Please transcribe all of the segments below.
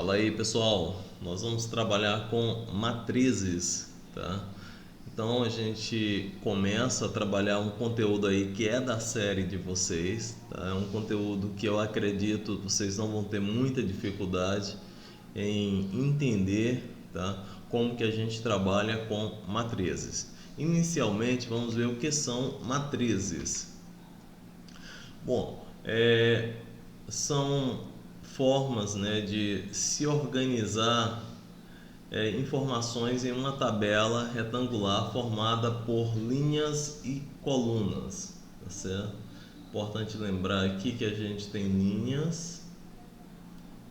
Fala aí, pessoal, nós vamos trabalhar com matrizes, tá? Então a gente começa a trabalhar um conteúdo aí que é da série de vocês, tá? É um conteúdo que eu acredito vocês não vão ter muita dificuldade em entender, tá? Como que a gente trabalha com matrizes. Inicialmente vamos ver o que são matrizes. Bom, são formas, né, de se organizar informações em uma tabela retangular formada por linhas e colunas, tá certo? Importante lembrar aqui que a gente tem linhas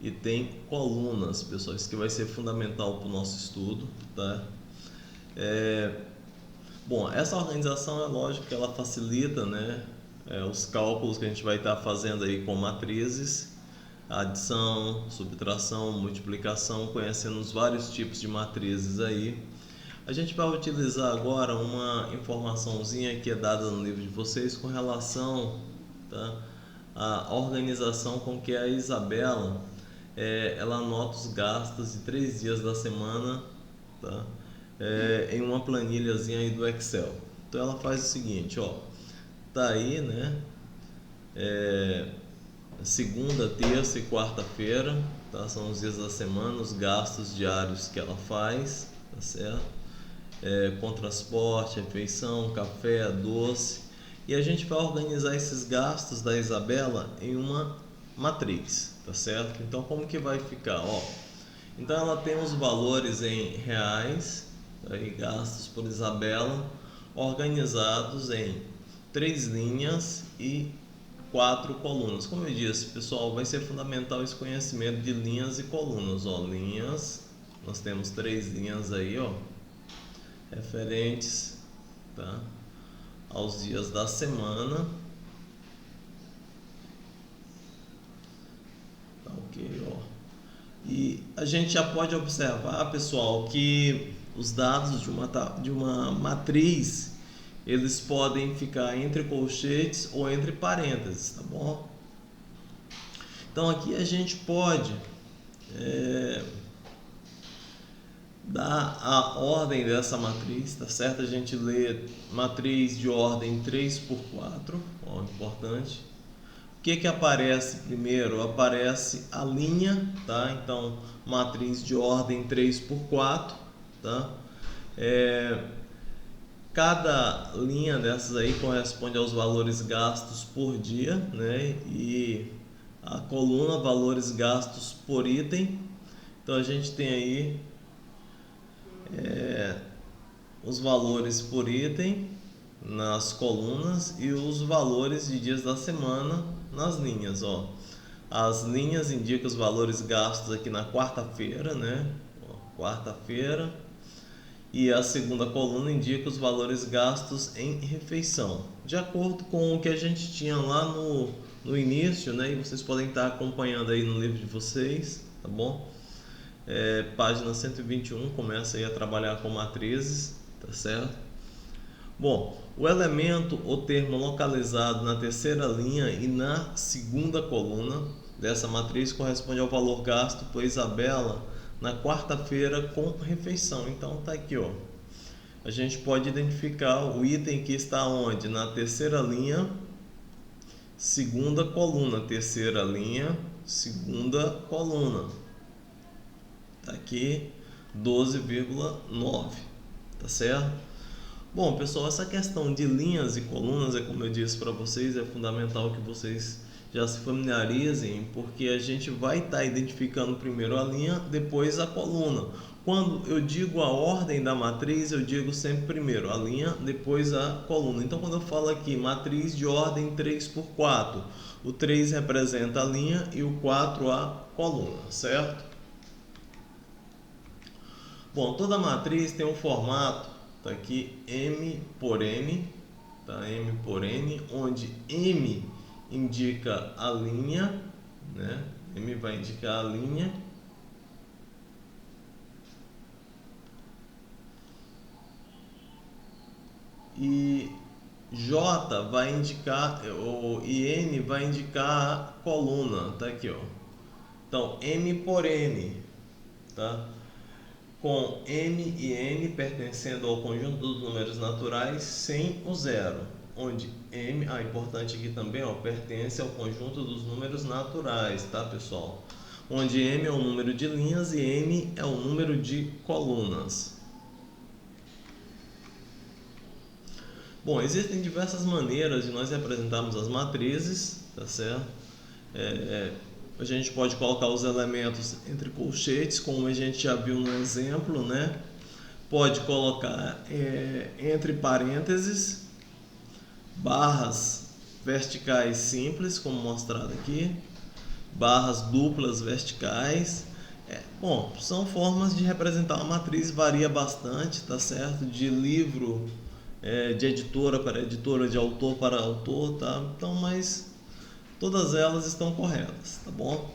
e tem colunas, pessoal, isso que vai ser fundamental para o nosso estudo, tá? Bom, essa organização é lógico que ela facilita, né, os cálculos que a gente vai estar fazendo aí com matrizes, adição, subtração, multiplicação, conhecendo os vários tipos de matrizes aí. A gente vai utilizar agora uma informaçãozinha que é dada no livro de vocês com relação, tá, à organização com que a Isabela ela anota os gastos de 3 dias da semana, tá, em uma planilhazinha aí do Excel. Então ela faz o seguinte, ó, tá aí, né, segunda, terça e quarta-feira, tá? São os dias da semana, os gastos diários que ela faz, tá certo? Com transporte, refeição, café, doce. E a gente vai organizar esses gastos da Isabela em uma matriz, tá certo? Então como que vai ficar? Ó, então ela tem os valores em reais, aí, gastos por Isabela, organizados em 3 linhas e 4 colunas. Como eu disse, pessoal, vai ser fundamental esse conhecimento de linhas e colunas. Ó, linhas, nós temos 3 linhas aí, ó, referentes, tá, aos dias da semana. Tá ok, ó. E a gente já pode observar, pessoal, que os dados de uma matriz eles podem ficar entre colchetes ou entre parênteses, tá bom? Então aqui a gente pode dar a ordem dessa matriz, tá certo? A gente lê matriz de ordem 3 por 4, ó, importante. O que aparece primeiro? Aparece a linha, tá? Então, matriz de ordem 3 por 4, tá? Cada linha dessas aí corresponde aos valores gastos por dia, né? E a coluna valores gastos por item. Então a gente tem aí os valores por item nas colunas e os valores de dias da semana nas linhas, ó. As linhas indicam os valores gastos aqui na quarta-feira, né? Quarta-feira. E a segunda coluna indica os valores gastos em refeição, de acordo com o que a gente tinha lá no início, né? E vocês podem estar acompanhando aí no livro de vocês, tá bom? Página 121 começa aí a trabalhar com matrizes, tá certo? Bom, o elemento ou termo localizado na terceira linha e na segunda coluna dessa matriz corresponde ao valor gasto por Isabela na quarta-feira com refeição. Então tá aqui, ó. A gente pode identificar o item que está onde? Na terceira linha, segunda coluna, terceira linha, segunda coluna. Tá aqui 12,9, tá certo? Bom, pessoal, essa questão de linhas e colunas, como eu disse para vocês, é fundamental que vocês já se familiarizem, porque a gente vai estar identificando primeiro a linha, depois a coluna. Quando eu digo a ordem da matriz, eu digo sempre primeiro a linha, depois a coluna. Então, quando eu falo aqui matriz de ordem 3 por 4, o 3 representa a linha e o 4 a coluna, certo? Bom, toda matriz tem um formato, tá aqui M por N, tá? M por N, onde M indica a linha, né? M vai indicar a linha e J vai indicar, e N vai indicar a coluna, tá aqui, ó. Então, M por N, tá? Com m e n pertencendo ao conjunto dos números naturais sem o zero, onde m, importante aqui também, ó, pertence ao conjunto dos números naturais, tá, pessoal? Onde m é o número de linhas e n é o número de colunas. Bom, existem diversas maneiras de nós representarmos as matrizes, tá certo? A gente pode colocar os elementos entre colchetes, como a gente já viu no exemplo, né? Pode colocar entre parênteses, barras verticais simples, como mostrado aqui, barras duplas verticais. Bom, são formas de representar uma matriz, varia bastante, tá certo? De livro, de editora para editora, de autor para autor, tá? Então, mas todas elas estão corretas, tá bom?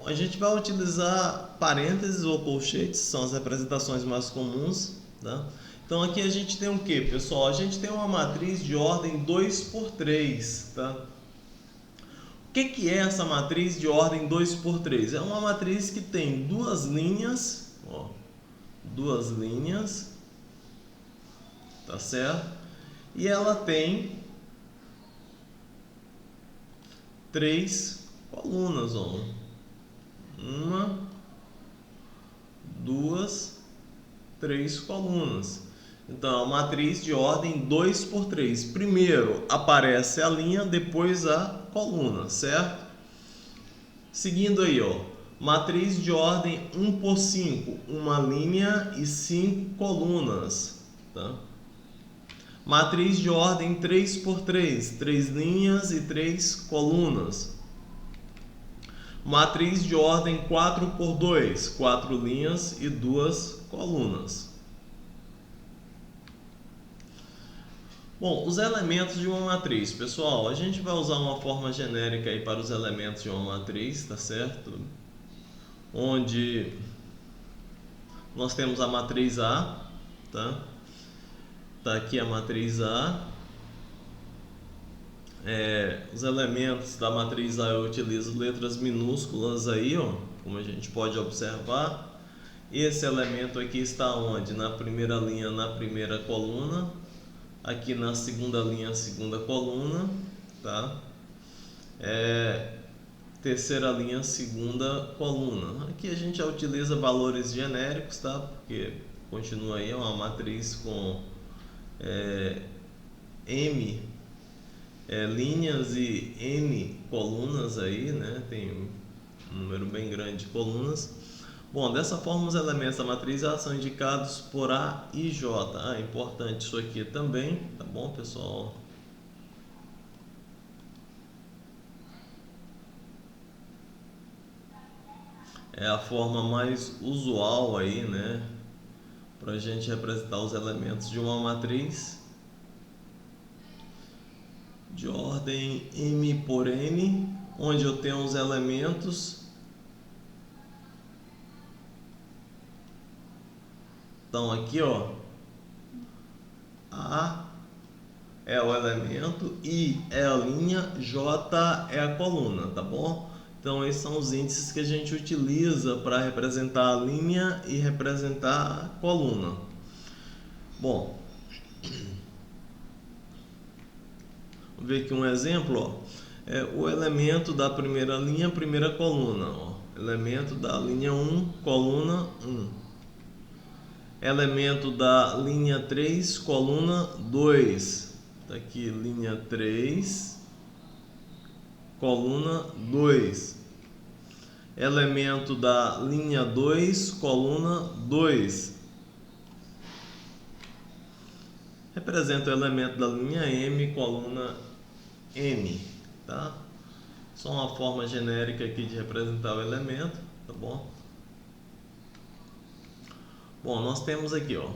A gente vai utilizar parênteses ou colchetes, são as representações mais comuns, tá? Então aqui a gente tem o que, pessoal? A gente tem uma matriz de ordem 2×3, tá? O que é essa matriz de ordem 2×3? É uma matriz que tem duas linhas, ó, duas linhas, tá certo? E ela tem 3 colunas, ó. 1, 2, 3 colunas. Então, é uma matriz de ordem 2×3. Primeiro aparece a linha, depois a coluna, certo? Seguindo aí, ó, matriz de ordem 1×5, uma linha e 5 colunas, tá? Matriz de ordem 3×3, 3 linhas e 3 colunas. Matriz de ordem 4×2, 4 linhas e 2 colunas. Bom, os elementos de uma matriz. Pessoal, a gente vai usar uma forma genérica aí para os elementos de uma matriz, tá certo? Onde nós temos a matriz A, tá? Tá aqui a matriz A. Os elementos da matriz A eu utilizo letras minúsculas aí, ó, como a gente pode observar. Esse elemento aqui está onde? Na primeira linha, na primeira coluna. Aqui na segunda linha, segunda coluna, tá? Terceira linha, segunda coluna. Aqui a gente já utiliza valores genéricos, tá? Porque continua aí uma matriz com m linhas e n colunas aí, né? Tem um número bem grande de colunas. Bom, dessa forma os elementos da matriz A são indicados por A e J. É importante isso aqui também, tá bom, pessoal? É a forma mais usual aí, né? Para a gente representar os elementos de uma matriz de ordem m por n, onde eu tenho os elementos. Então aqui, ó, A é o elemento, I é a linha, J é a coluna, tá bom? Então esses são os índices que a gente utiliza para representar a linha e representar a coluna. Bom, vamos ver aqui um exemplo, ó. O elemento da primeira linha, primeira coluna, ó. Elemento da linha 1, coluna 1. Elemento da linha 3, coluna 2. Tá aqui, linha 3, coluna 2. Elemento da linha 2, coluna 2. Representa o elemento da linha M, coluna N, tá? Só uma forma genérica aqui de representar o elemento, tá bom? Bom, nós temos aqui, ó,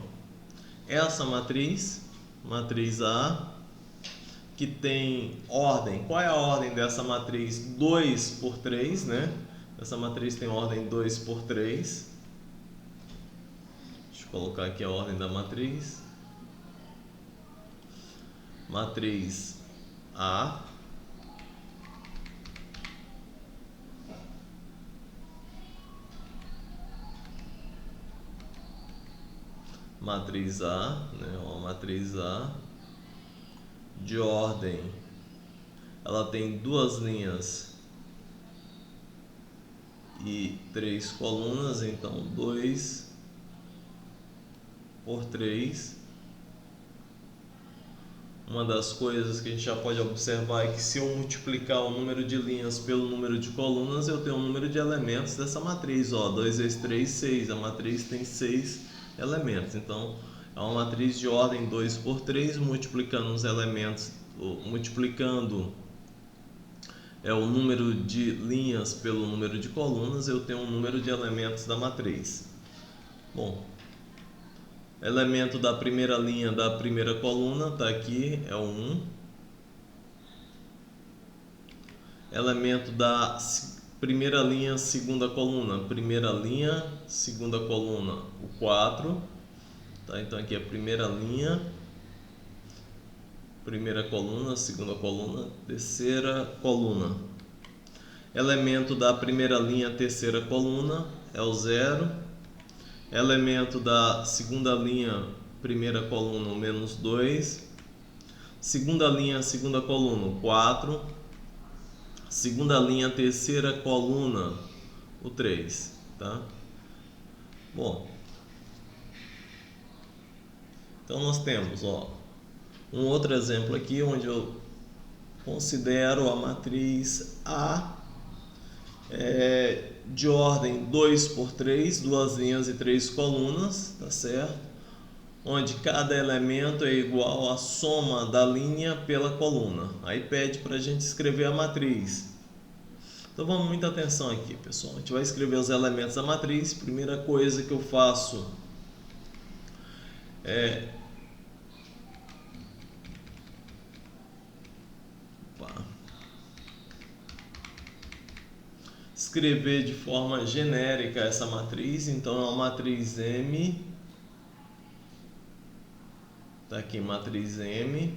essa matriz, matriz A, que tem ordem. Qual é a ordem dessa matriz? 2×3, né? Essa matriz tem ordem 2×3. Deixa eu colocar aqui a ordem da matriz. Matriz A. matriz A, né? Ó, a matriz A de ordem, ela tem 2 linhas e 3 colunas, então 2 por 3. Uma das coisas que a gente já pode observar é que se eu multiplicar o número de linhas pelo número de colunas, eu tenho o número de elementos dessa matriz. Ó, 2 vezes 3, 6. A matriz tem 6 elementos. Então, é uma matriz de ordem 2 por 3, multiplicando os elementos, multiplicando o número de linhas pelo número de colunas, eu tenho o número de elementos da matriz. Bom, elemento da primeira linha da primeira coluna está aqui, é o 1. Elemento da primeira linha, segunda coluna, o 4. Tá? Então aqui é a primeira linha, primeira coluna, segunda coluna, terceira coluna. Elemento da primeira linha, terceira coluna, é o 0. Elemento da segunda linha, primeira coluna, o menos 2. Segunda linha, segunda coluna, o 4. Segunda linha, terceira coluna, o 3. Tá? Bom, então nós temos, ó, um outro exemplo aqui onde eu considero a matriz A de ordem 2 por 3, 2 linhas e 3 colunas, tá certo? Onde cada elemento é igual à soma da linha pela coluna. Aí pede para a gente escrever a matriz. Então vamos muita atenção aqui, pessoal. A gente vai escrever os elementos da matriz. Primeira coisa que eu faço é escrever de forma genérica essa matriz. Então é uma matriz M, tá aqui, matriz M.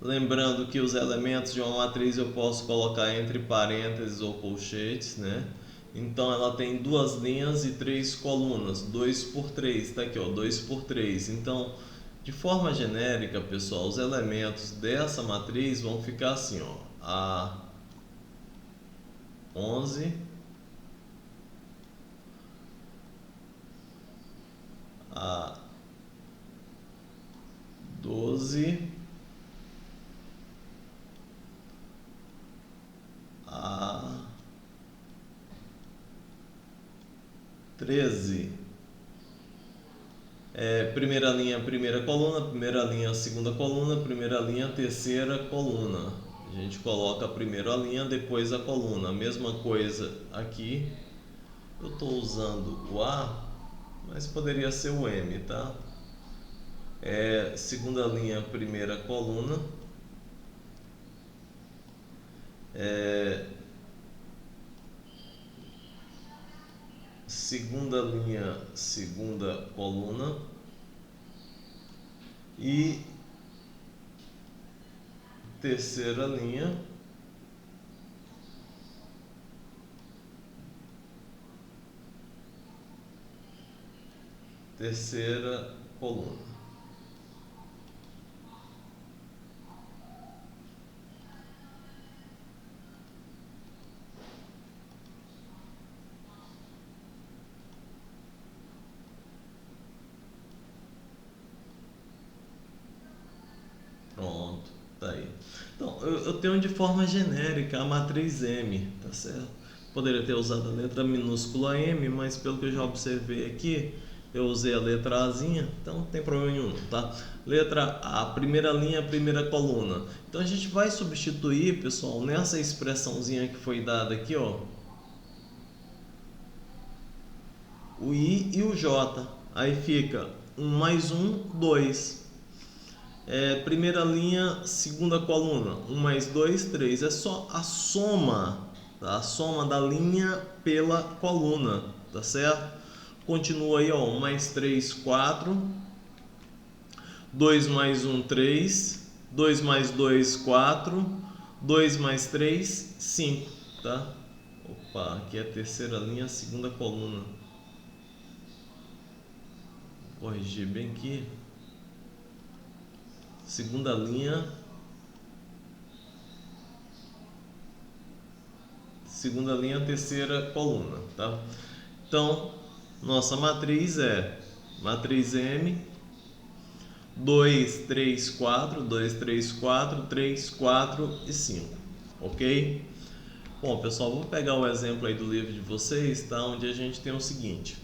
Lembrando que os elementos de uma matriz eu posso colocar entre parênteses ou colchetes, né? Então ela tem 2 linhas e 3 colunas, 2 por 3, tá aqui, ó, 2 por 3. Então, de forma genérica, pessoal, os elementos dessa matriz vão ficar assim, ó, a 11, a 12, a 13. Primeira linha, primeira coluna, primeira linha, segunda coluna, primeira linha, terceira coluna. A gente coloca primeiro a linha, depois a coluna. A mesma coisa aqui. Eu estou usando o A, mas poderia ser o M, tá? Segunda linha, primeira coluna. Segunda linha, segunda coluna. E terceira linha, terceira coluna. Pronto, tá aí. Então, eu tenho de forma genérica a matriz M, tá certo? Poderia ter usado a letra minúscula M, mas pelo que eu já observei aqui, eu usei a letra Azinha, então não tem problema nenhum, tá? Letra A, primeira linha, primeira coluna. Então a gente vai substituir, pessoal, nessa expressãozinha que foi dada aqui, ó, o I e o J. Aí fica 1 mais 1, 2. Primeira linha, segunda coluna, 1 mais 2, 3. É só a soma, tá? A soma da linha pela coluna, tá certo? Continua aí, ó, 1 mais 3, 4. 2 mais 1, 3. 2 mais 2, 4. 2 mais 3, 5, tá? Opa, aqui é a terceira linha, segunda coluna. corrigir bem aqui. Segunda linha, terceira coluna, tá? Então, nossa matriz é matriz M 2, 3, 4, 2, 3, 4, 3, 4 e 5, ok? Bom, pessoal, vou pegar o exemplo aí do livro de vocês, tá? Onde a gente tem o seguinte: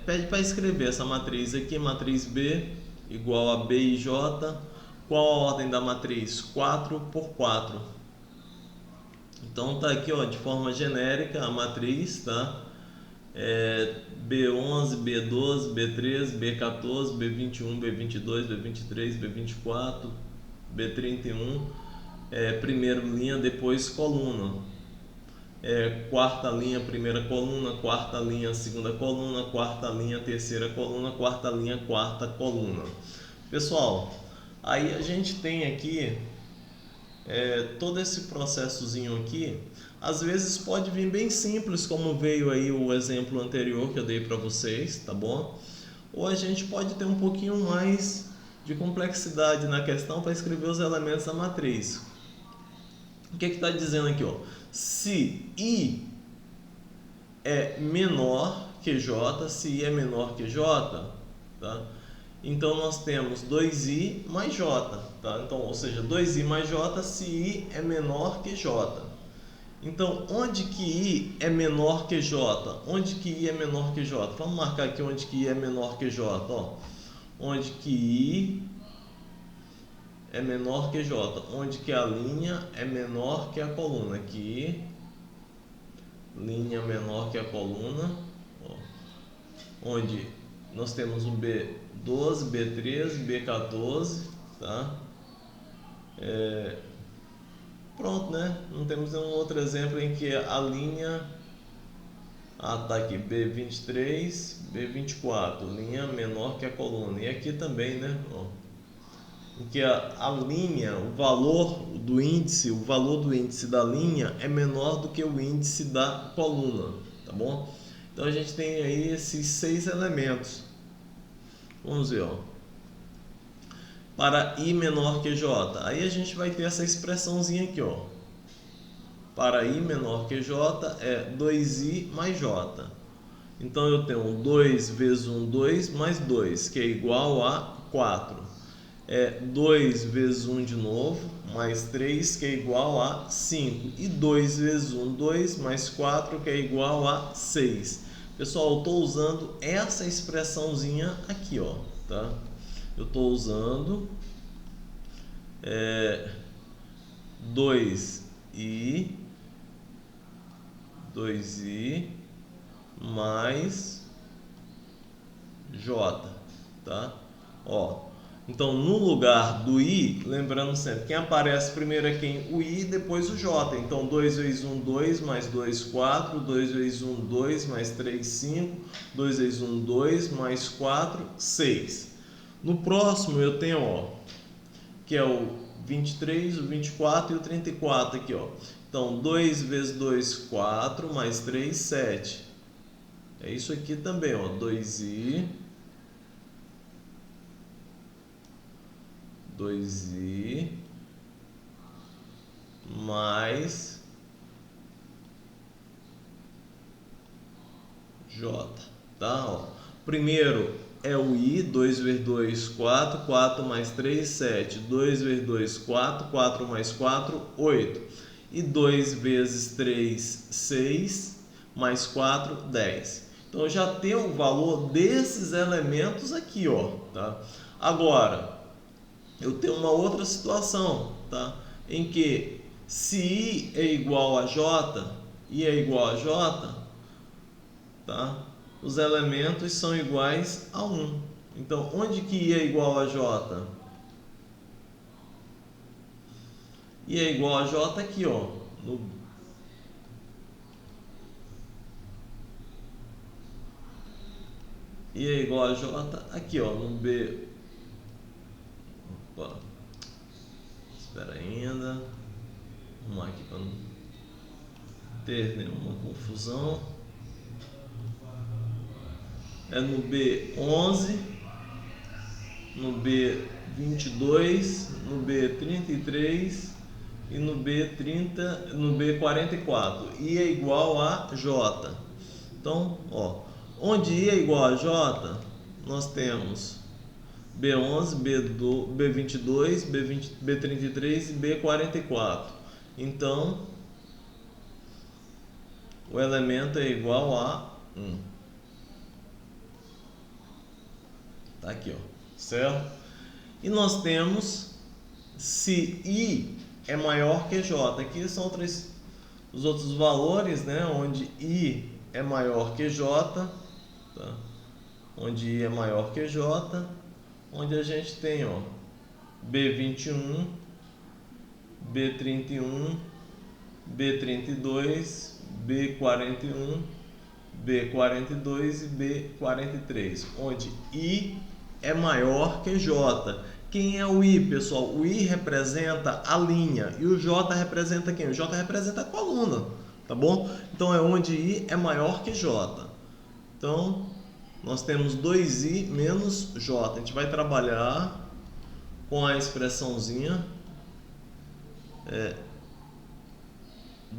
pede para escrever essa matriz aqui, matriz B igual a B e J. Qual a ordem da matriz? 4 por 4. Então tá aqui, ó, de forma genérica a matriz, tá? B11, B12, B13, B14, B21, B22, B23, B24, B31, primeira linha, depois coluna. Quarta linha, primeira coluna, quarta linha, segunda coluna, quarta linha, terceira coluna, quarta linha, quarta coluna. Pessoal, aí a gente tem aqui todo esse processozinho aqui. Às vezes pode vir bem simples, como veio aí o exemplo anterior que eu dei para vocês, tá bom? Ou a gente pode ter um pouquinho mais de complexidade na questão para escrever os elementos da matriz. O que está dizendo aqui, ó? Se I é menor que J, se I é menor que J, tá? Então nós temos 2I mais J, tá? Então, ou seja, 2I mais J se I é menor que J. Então, onde que I é menor que J? Onde que I é menor que J? Vamos marcar aqui onde que I é menor que J, ó. Onde que I é menor que J, onde que a linha é menor que a coluna. Aqui, linha menor que a coluna, ó. Onde nós temos o B12, B13, B14, tá? Pronto, né? Não temos nenhum outro exemplo em que a linha... tá aqui, B23, B24, linha menor que a coluna. E aqui também, né? Ó, em que a linha, o valor do índice da linha é menor do que o índice da coluna, tá bom? Então a gente tem aí esses 6 elementos. Vamos ver, ó. Para I menor que J, aí a gente vai ter essa expressãozinha aqui, ó. Para I menor que J é 2I mais J. Então eu tenho 2 vezes 1, 2 mais 2, que é igual a 4. 2 vezes 1 de novo, mais 3, que é igual a 5. E 2 vezes 1, 2, mais 4, que é igual a 6. Pessoal, eu estou usando essa expressãozinha aqui, ó, tá? Eu estou usando 2i mais J, tá? Ó, então no lugar do I, lembrando sempre, quem aparece primeiro é quem? O I, depois o J. Então 2 vezes 1, 2, mais 2, 4, 2 vezes 1, 2, mais 3, 5, 2 vezes 1, 2, mais 4, 6. No próximo eu tenho, ó, que é o 23, o 24 e o 34 aqui, ó. Então 2 vezes 2, 4, mais 3, 7. É isso aqui também, ó, 2i mais J, tá? Ó, primeiro é o I, 2 vezes 2, 4, 4 mais 3, 7, 2 vezes 2, 4, 4 mais 4, 8, e 2 vezes 3, 6, mais 4, 10. Então eu já tenho o valor desses elementos aqui, ó, tá? Agora, eu tenho uma outra situação, tá? Em que se I é igual a J, I é igual a J, tá? Os elementos são iguais a 1. Então, onde que I é igual a J? I é igual a J aqui, ó. I é igual a J aqui, ó, no B. Opa. Espera ainda. Vamos lá aqui para não ter nenhuma confusão. é no B11, no B22, no B33 e no B30, no B44. I é igual a J. Então, ó, onde I é igual a J, nós temos B11, B22, B33 e B44. Então, o elemento é igual a 1. Tá aqui, ó, certo? E nós temos se I é maior que J. Aqui são os outros valores, né? Onde I é maior que J, tá? Onde I é maior que J, onde a gente tem, ó, B21, B31, B32, B41, B42 e B43, onde I é maior que J. Quem é o I, pessoal? O I representa a linha e o J representa quem? O J representa a coluna, tá bom? Então é onde I é maior que J. Então nós temos 2I menos J. A gente vai trabalhar com a expressãozinha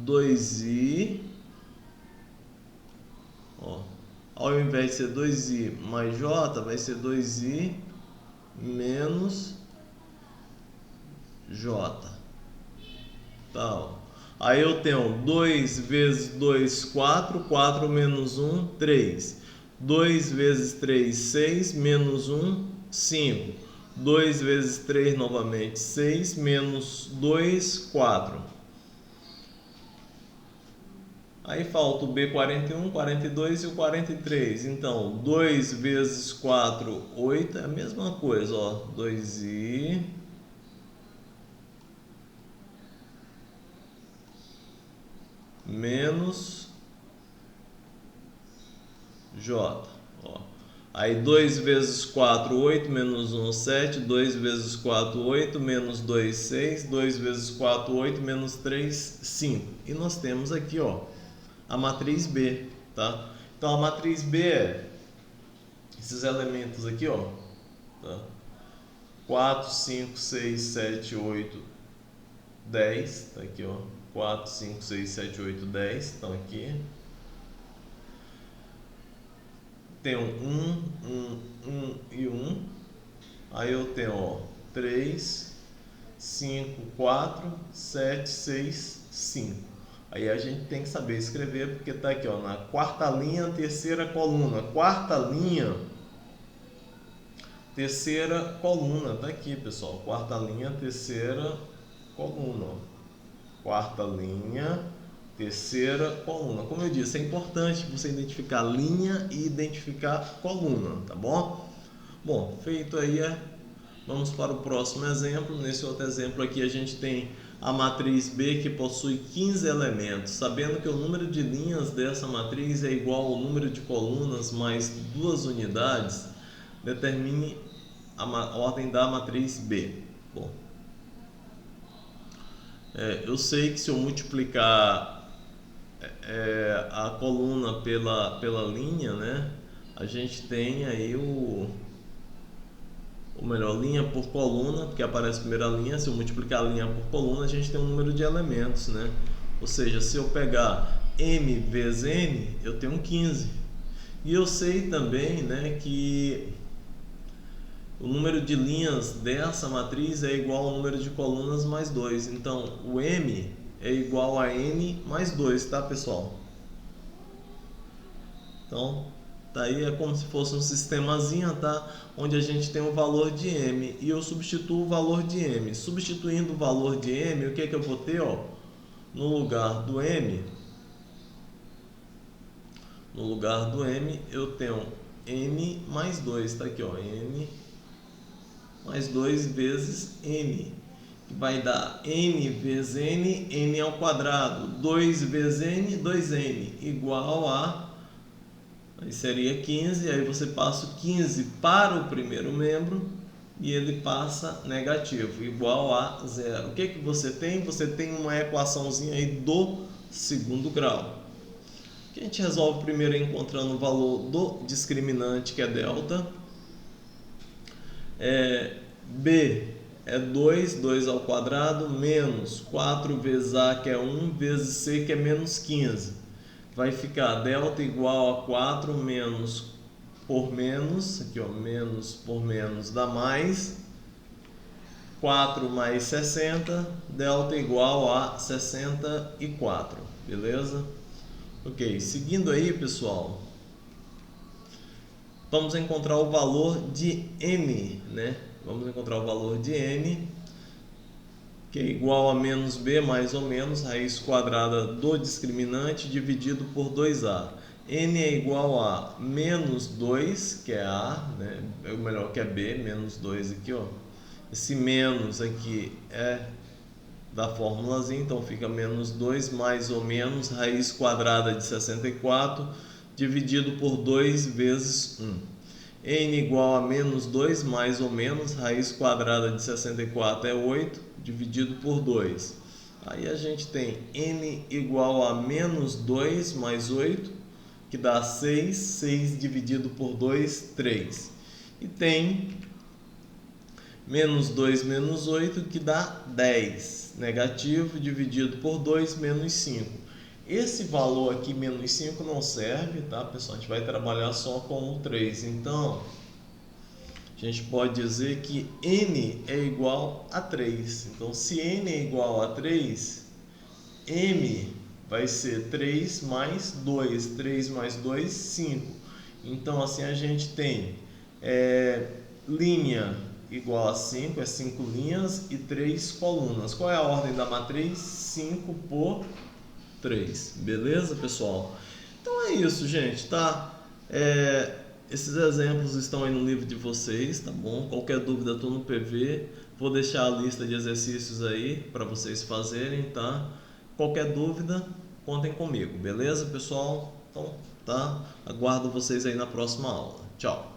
2I, ó, ao invés de ser 2I mais J, vai ser 2I menos J. Tá, ó. Aí eu tenho 2 vezes 2, 4, 4 menos 1, 3. 2 vezes 3, 6, menos 1, 5. 2 vezes 3 novamente, 6, menos 2, 4. Aí falta o B41, 42 e o 43. Então, 2 vezes 4, 8. É a mesma coisa, ó. 2I menos J. Ó. Aí 2 vezes 4, 8, menos 1, 7. 2 vezes 4, 8, menos 2, 6. 2 vezes 4, 8, menos 3, 5. E nós temos aqui, ó, a matriz B, tá? Então a matriz B é esses elementos aqui, ó, tá? 4, 5, 6, 7, 8, 10, tá aqui, ó. 4, 5, 6, 7, 8, 10 estão aqui. Tem 1, e 1. Aí eu tenho, ó, 3, 5, 4, 7, 6, 5. Aí a gente tem que saber escrever, porque tá aqui, ó, na quarta linha, terceira coluna. Quarta linha, terceira coluna. Tá aqui, pessoal. Quarta linha, terceira coluna. Ó. Quarta linha, terceira coluna. Como eu disse, é importante você identificar linha e identificar coluna, tá bom? Bom, feito aí, vamos para o próximo exemplo. Nesse outro exemplo aqui a gente tem a matriz B, que possui 15 elementos. Sabendo que o número de linhas dessa matriz é igual ao número de colunas mais 2 unidades, determine a ordem da matriz B. Bom, eu sei que se eu multiplicar a coluna pela linha, né, a gente tem aí melhor, linha por coluna, porque aparece a primeira linha. Se eu multiplicar a linha por coluna, a gente tem um número de elementos, né? Ou seja, se eu pegar M vezes N, eu tenho 15. E eu sei também, né, que o número de linhas dessa matriz é igual ao número de colunas mais 2. Então, o M é igual a N mais 2, tá, pessoal? Então, daí é como se fosse um sistemazinho, tá? Onde a gente tem o valor de M e eu substituo o valor de M. Substituindo o valor de M, o que é que eu vou ter, ó? No lugar do M, eu tenho N mais 2, tá aqui, ó, N mais 2 vezes N, que vai dar N vezes N, N ao quadrado, 2 vezes N, 2N, igual a, aí seria 15, aí você passa o 15 para o primeiro membro e ele passa negativo, igual a 0. O que que você tem? Você tem uma equaçãozinha aí do segundo grau. que a gente resolve primeiro encontrando o valor do discriminante, que é delta. B é 2 ao quadrado, menos 4 vezes A, que é 1, vezes C, que é menos 15. Vai ficar delta igual a 4 menos por menos, aqui ó, menos por menos dá mais, 4 mais 60, delta igual a 64, beleza? Ok, seguindo aí, pessoal, vamos encontrar o valor de n, né? Vamos encontrar o valor de n, que é igual a menos b mais ou menos raiz quadrada do discriminante dividido por 2a. N é igual a menos 2, que é a, né? Ou melhor, que é b, menos 2 aqui, ó. Esse menos aqui é da formulazinha, então fica menos 2 mais ou menos raiz quadrada de 64 dividido por 2 vezes 1. N igual a menos 2 mais ou menos raiz quadrada de 64 é 8 dividido por 2. Aí a gente tem n igual a menos 2 mais 8, que dá 6, 6 dividido por 2, 3. E tem menos 2 menos 8, que dá 10. Negativo dividido por 2, menos 5. Esse valor aqui, menos 5, não serve, tá, pessoal? A gente vai trabalhar só com o 3. Então, a gente pode dizer que n é igual a 3. Então, se n é igual a 3, m vai ser 3 mais 2. 3 mais 2, 5. Então, assim, a gente tem linha igual a 5, é 5 linhas e 3 colunas. Qual é a ordem da matriz? 5 por 3. Beleza, pessoal? Então é isso, gente, tá? Esses exemplos estão aí no livro de vocês, tá bom? Qualquer dúvida, estou no PV. Vou deixar a lista de exercícios aí para vocês fazerem, tá? Qualquer dúvida, contem comigo, beleza, pessoal? Então, tá? Aguardo vocês aí na próxima aula. Tchau!